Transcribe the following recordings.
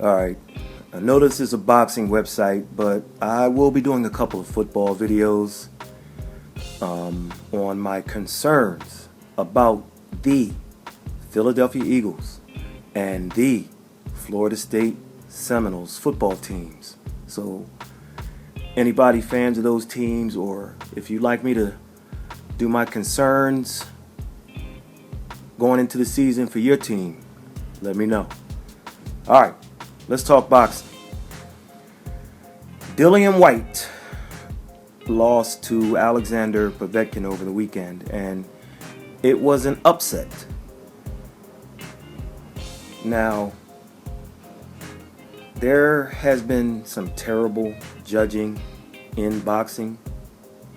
Alright, I know this is a boxing website, but I will be doing a couple of football videos on my concerns about the Philadelphia Eagles and the Florida State Seminoles football teams. So anybody fans of those teams, or if you'd like me to do my concerns going into the season for your team, let me know. Alright, let's talk boxing. 00am Whyte lost to Alexander Povetkin over the weekend, and it was an upset. Now, there has been some terrible judging in boxing,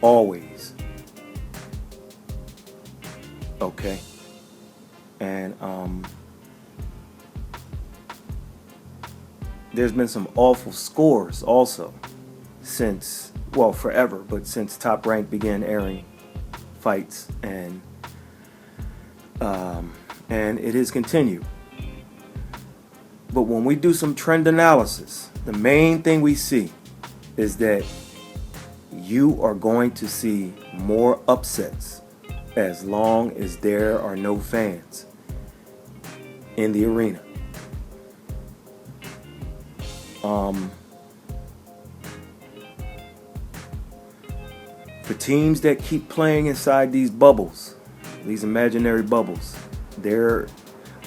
always. Okay? And there's been some awful scores also since, well, forever, but since Top Rank began airing fights, and it has continued. But when we do some trend analysis, the main thing we see is that you are going to see more upsets as long as there are no fans in the arena. For teams that keep playing inside these bubbles, these imaginary bubbles,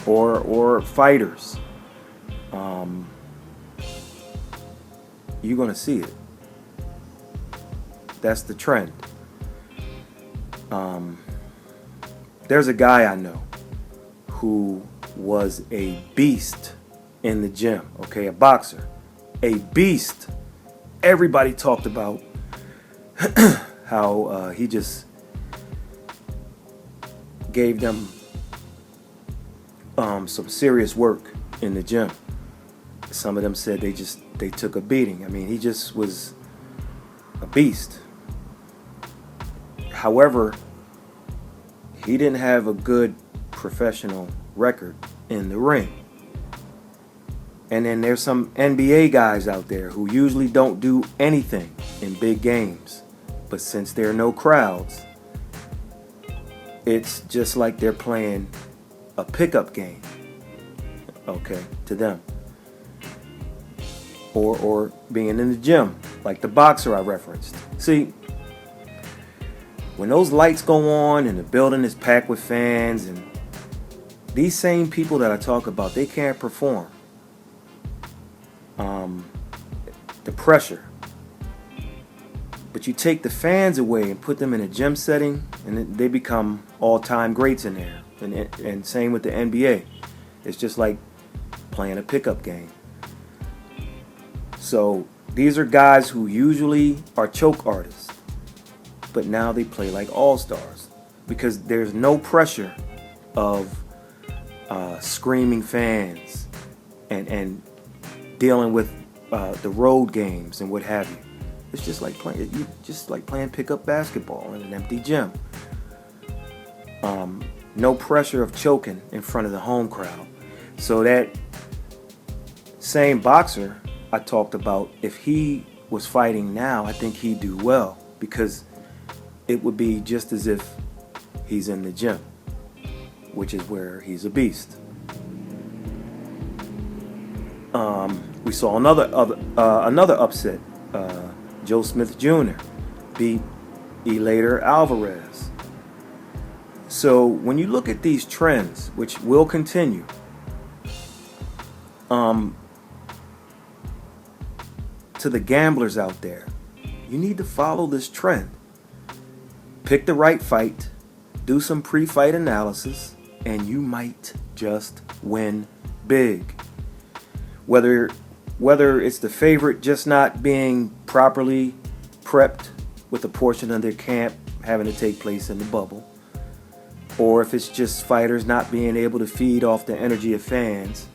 or fighters, you're going to see it. That's the trend. There's a guy I know who was a beast in the gym, okay, a boxer, a beast. Everybody talked about how he just gave them some serious work in the gym. Some of them said they took a beating. I mean, he just was a beast. However, he didn't have a good professional record in the ring. And then there's some NBA guys out there who usually don't do anything in big games. But since there are no crowds, it's just like they're playing a pickup game, okay, to them. Or being in the gym, like the boxer I referenced. See, when those lights go on and the building is packed with fans, and these same people that I talk about, they can't perform. The pressure. But you take the fans away and put them in a gym setting, and they become all-time greats in there. And same with the NBA. It's just like playing a pickup game. So these are guys who usually are choke artists, but now they play like all-stars because there's no pressure of screaming fans and dealing with the road games and what have you. It's just like playing pickup basketball in an empty gym. No pressure of choking in front of the home crowd. So that same boxer I talked about, if he was fighting now, I think he'd do well, because it would be just as if he's in the gym, which is where he's a beast. We saw another upset. Joe Smith Jr. beat Elator Alvarez. So when you look at these trends, which will continue, to the gamblers out there, you need to follow this trend. Pick the right fight, do some pre-fight analysis, and you might just win big. Whether it's the favorite just not being properly prepped with a portion of their camp having to take place in the bubble, or if it's just fighters not being able to feed off the energy of fans,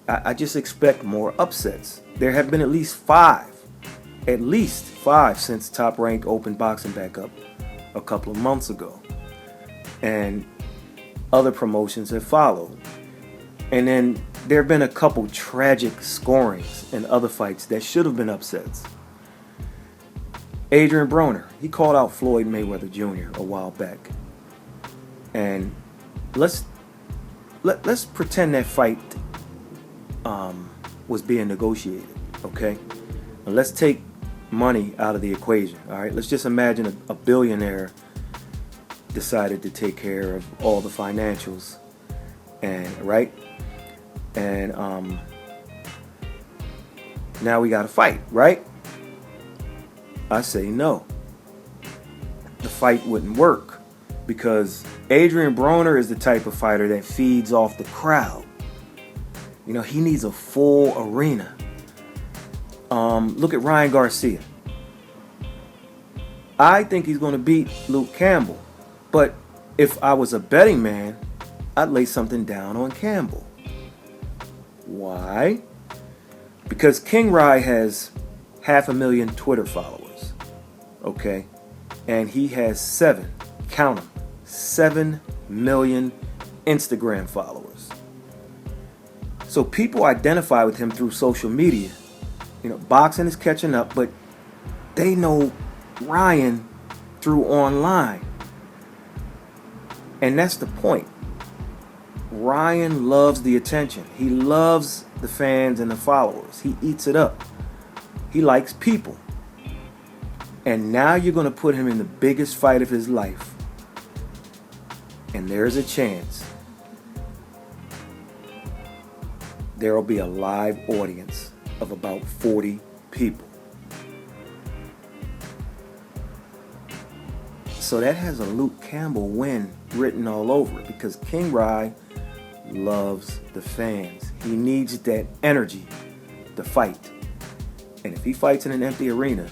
I just expect more upsets. There have been at least five since Top Rank opened boxing back up a couple of months ago. And other promotions have followed. And then there have been a couple tragic scorings in other fights that should have been upsets. Adrian Broner, he called out Floyd Mayweather Jr. a while back. And let's pretend that fight was being negotiated, okay? And let's take money out of the equation, all right? Let's just imagine a billionaire decided to take care of all the financials, and right? And now we got to fight, right? I say no. The fight wouldn't work because Adrian Broner is the type of fighter that feeds off the crowd. You know, he needs a full arena. Look at Ryan Garcia. I think he's going to beat Luke Campbell. But if I was a betting man, I'd lay something down on Campbell. Why? Because King Rye has 500,000 Twitter followers. Okay? And he has 7 million Instagram followers. So people identify with him through social media. You know, boxing is catching up, but they know Ryan through online. And that's the point. Ryan loves the attention. He loves the fans and the followers. He eats it up. He likes people. And now you're going to put him in the biggest fight of his life. And there's a chance there will be a live audience of about 40 people. So that has a Luke Campbell win written all over it because King Rye loves the fans. He needs that energy to fight. And if he fights in an empty arena,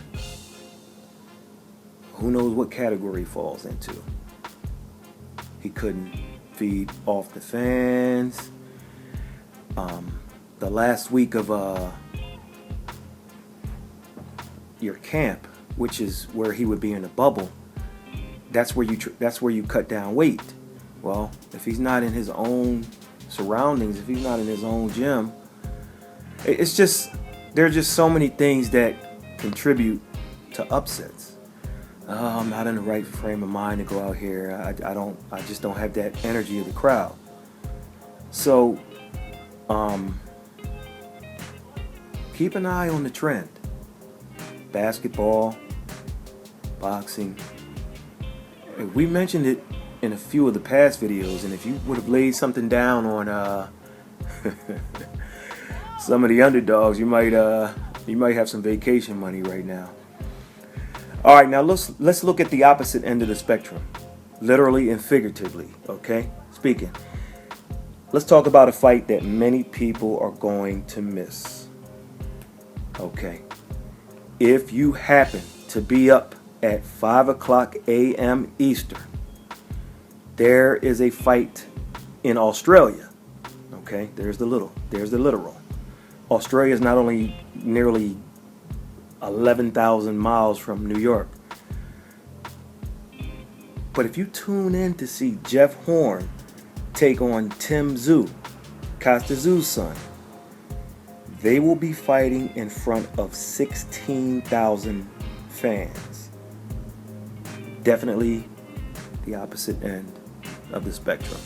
who knows what category he falls into. He couldn't feed off the fans. The last week of your camp, which is where he would be in a bubble, that's where you cut down weight. Well, if he's not in his own surroundings, if he's not in his own gym, it's just there are just so many things that contribute to upsets. I'm not in the right frame of mind to go out here. I just don't have that energy of the crowd. So, keep an eye on the trend. Basketball, boxing. We mentioned it in a few of the past videos, and if you would have laid something down on some of the underdogs, you might have some vacation money right now. All right, now let's look at the opposite end of the spectrum, literally and figuratively. Okay, speaking. Let's talk about a fight that many people are going to miss. Okay, if you happen to be up at 5:00 a.m. Eastern, there is a fight in Australia. Okay, there's the literal. Australia is not only nearly 11,000 miles from New York, but if you tune in to see Jeff Horn take on Tim Tszyu, Costa Tszyu's son, they will be fighting in front of 16,000 fans. Definitely the opposite end of the spectrum.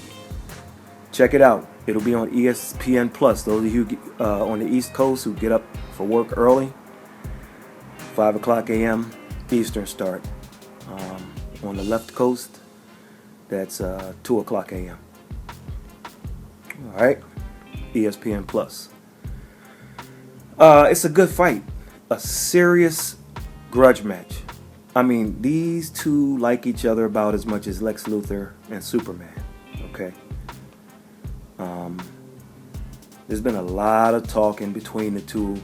Check it out. It'll be on ESPN Plus. Those of you on the East Coast who get up for work early, 5:00 a.m. Eastern start. On the left coast, that's 2:00 a.m. All right, ESPN Plus. It's a good fight, a serious grudge match. I mean, these two like each other about as much as Lex Luthor and Superman. Okay. There's been a lot of talking between the two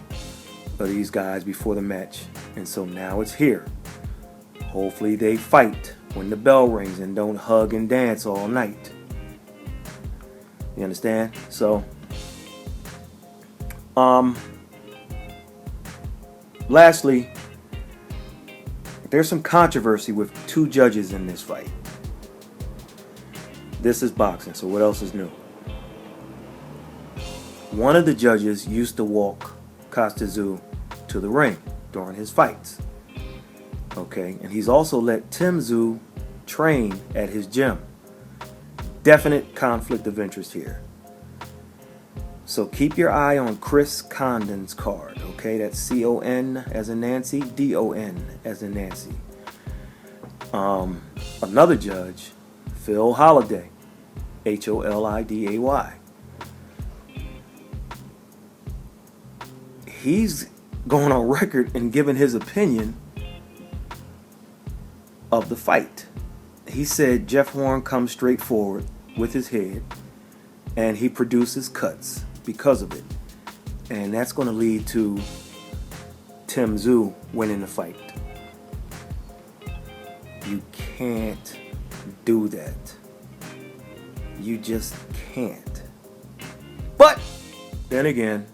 of these guys before the match, and so now it's here. Hopefully they fight when the bell rings and don't hug and dance all night. You understand? So, lastly, there's some controversy with two judges in this fight. This is boxing, so what else is new? One of the judges used to walk TSZYU to the ring during his fights. Okay, and he's also let TSZYU train at his gym. Definite conflict of interest here. So keep your eye on Chris Condon's card. Okay, that's C-O-N as in Nancy, D-O-N as in Nancy. Another judge, Phil Holiday, Holiday. He's going on record and giving his opinion of the fight. He said Jeff Horn comes straight forward with his head and he produces cuts because of it. And that's going to lead to TSZYU winning the fight. You can't do that. You just can't. But then again,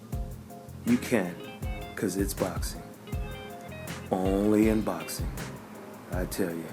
you can, because it's boxing. Only in boxing, I tell you.